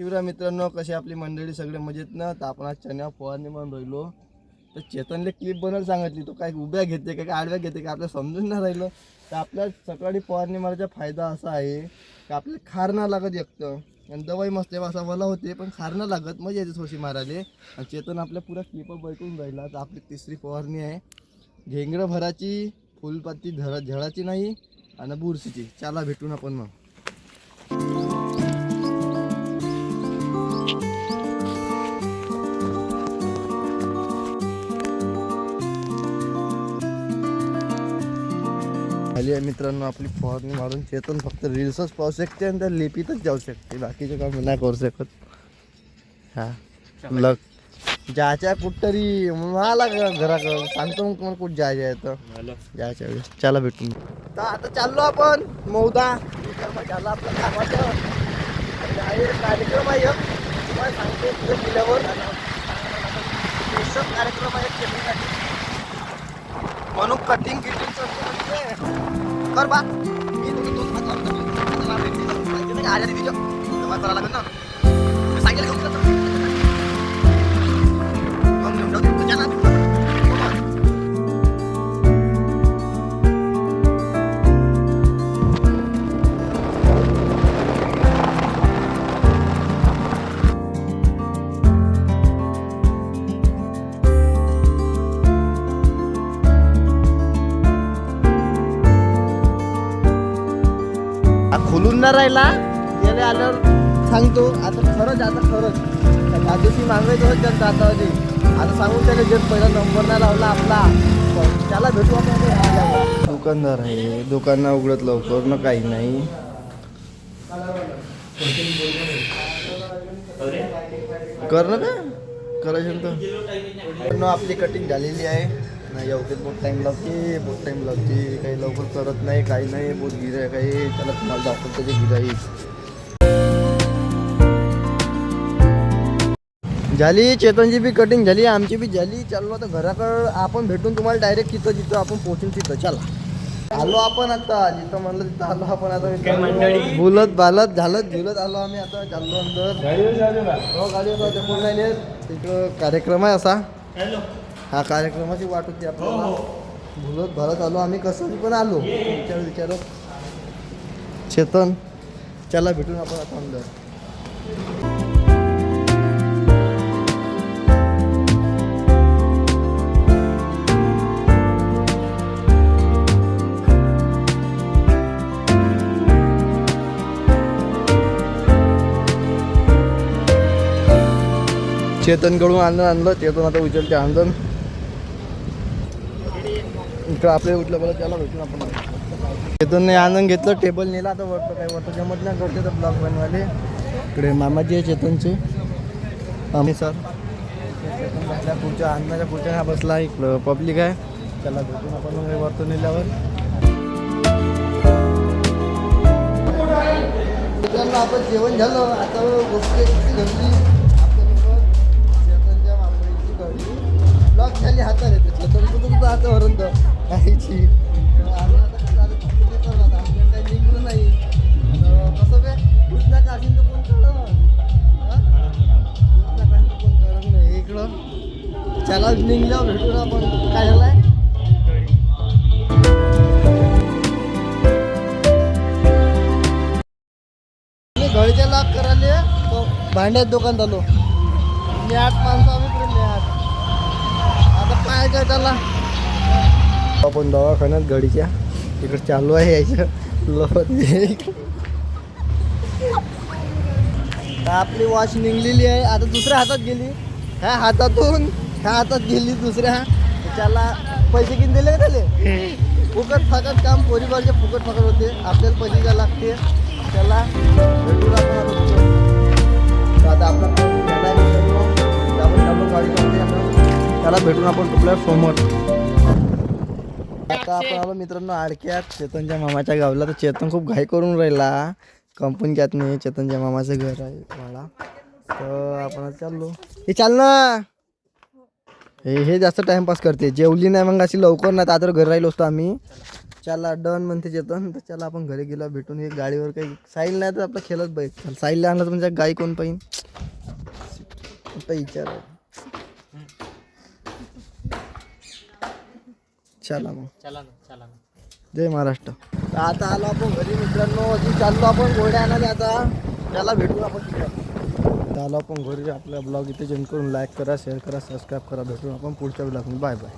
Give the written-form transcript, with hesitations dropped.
शिवराय मित्रांनो, कशी आपली मंडळी सगळे मजेत ना. तर आपण आज चण्या फवारणी म्हणून राहिलो. तर चेतनले क्लिप बनवायला सांगितली, तो काय उभ्या घेते काय आडव्या घेते का आपल्याला समजून नाही राहिलं. तर आपल्या सकाळी फवारणी मारायचा फायदा असा आहे की आपल्याला खार ना लागत एकतं आणि दवाई मस्त असा वला होते, पण खार ना लागत मजा येते थोडीशी मारायला. आणि चेतन आपल्या पुऱ्या क्लिप बैठून राहिला. तर आपली तिसरी फवारणी आहे, घेंगरं भराची, फुलपाती झडाची नाही आणि बुरशीची. चला भेटून आपण मग. खाली आहे मित्रांनो आपली फवारणी मारून. चेतन फक्त रील्सच पाहू शकते आणि त्या लिपीतच जाऊ शकते, बाकीचे काम नाही करू शकत. हा लग जायच्या कुठतरी मला घराकडं सांगतो, मग तुम्हाला कुठं जायचं आहे तर जायच्या वेळेस. चला भेटून. तर आता चाललो आपण मौदा. झाला आपलं कामाचं कार्यक्रम आहे, तुम्हाला सांगतो तिथे गेल्यावर कार्यक्रम आहे म्हणून कटिंग कर बा. मी आल्या जमा करावं लागेल ना, सांगेल खुलून न राहिला. गेले आल्यावर सांगतो. आता खरंच त्या दिवशी मागायचं होत जनता आता सांगून त्याला जर पहिला नंबर नाही लावला आपला, त्याला भेटू आपण. दुकानदार आहे, दुकान उघडत लवकर ना काही नाही. कर ना का करायचं तर. आपली कटिंग झालेली आहे नाही. एवढेच बहुत टाईम लागते काही लवकर करत नाही, काही नाही. बहुत गिराईक काही त्याला तुम्हाला दाखवतो त्याचे गिराईक झाली. चेतनची बी कटिंग झाली, आमची बी झाली. चाललो आता घराकडं. आपण भेटून तुम्हाला डायरेक्ट जिथं आपण पोहोचून तिथं. चला आलो आपण आता जिथं म्हणलं तिथं आलो आपण आता. बोलत बालत झालत झुलत आलो आम्ही. आता चाललो अंदर. हो गाडीवर तिकडं कार्यक्रम आहे असा. हा कार्यक्रमाची वाट होती आपल्याला. भुलत भारत आलो आम्ही, कसं पण आलो. विचारत चेतन. चला भेटून आपण आता अंदर. चेतनकडून आणलं. चेतन आता उचलते आंदन. इकडं आपल्याला उठलं बरं. त्याला भेटून आपण. चेतनने आनंद घेतलं, टेबल नेला. आता वरतं काही वरतं जमत नाही करते तर ब्लॉग बनवाले. इकडे मामाजी आहे चेतनचे आम्ही सर. चेतन बसल्या पुढच्या अन्नाच्या पुढच्या हा बसला. इकडं पब्लिक आहे. त्याला भेटून आपण वरतं नेल्यावर मित्रांनो आपण जेवण झालं. आता गोष्टी घडली चेतनच्या मामाची घडली. ब्लॉग झाली हातात येते चेतन आता वरून काहीची. आम्ही आता काही निघलं नाही. कसं बे कुठ ना काशीन तर कोण कळलं कुठ ना काशीन तर कोण कळलं नाही. इकडं चला निघल्यावर भेटून आपण. काय झालंय घडीच्या लाभ करायला भांड्यात दुकान झालो. मी 8 माणसं आम्ही फिरले. आता काय काय त्याला आपण दवाखान्यात गाडीच्या इकडे चालू आहे यायचं. आपली वॉच निघलेली आहे. आता दुसऱ्या हातात गेली. ह्या हातात गेली दुसऱ्या. त्याला पैसे किती दिले का त्याले. फुकट फाकट काम परिवारचे फुकट फाकट होते. आपल्याला पैसे द्यायला लागते. त्याला भेटून आता आपला त्याला भेटून आपण कुठल्या समोर. आता आपण आलो मित्रांनो आडक्यात चेतनच्या मामाच्या गावला. तर चेतन खूप घाई करून राहिला. कंपनीच्यात नाही, चेतनच्या मामाचं घर आहे मला. तर आपण चाललो. हे चाल ना. हे जास्त टाइमपास करते. जेवली नाही मग अशी लवकर नाही तर घर राहिलो असतो आम्ही. चला डन म्हणते चेतन. तर चला आपण घरी गेला भेटून. हे गाडीवर काही साईल नाही तर आपलं खेळत बाईक. साईलला आणलं तर म्हणजे गाई कोण पाहिजे. आता विचार चला मग चला ना जय महाराष्ट्र. तर आता आलो आपण घरी मित्रांनो. अजून चाललो आपण घोड्या आणायला. आता त्याला भेटू आपण तिकडं. तर आलो आपण घरी. आपला ब्लॉग इथे जॉईन करून लाईक करा, शेअर करा, सबस्क्राईब करा. भेटू आपण पुढच्या ब्लॉगमध्ये. Bye bye.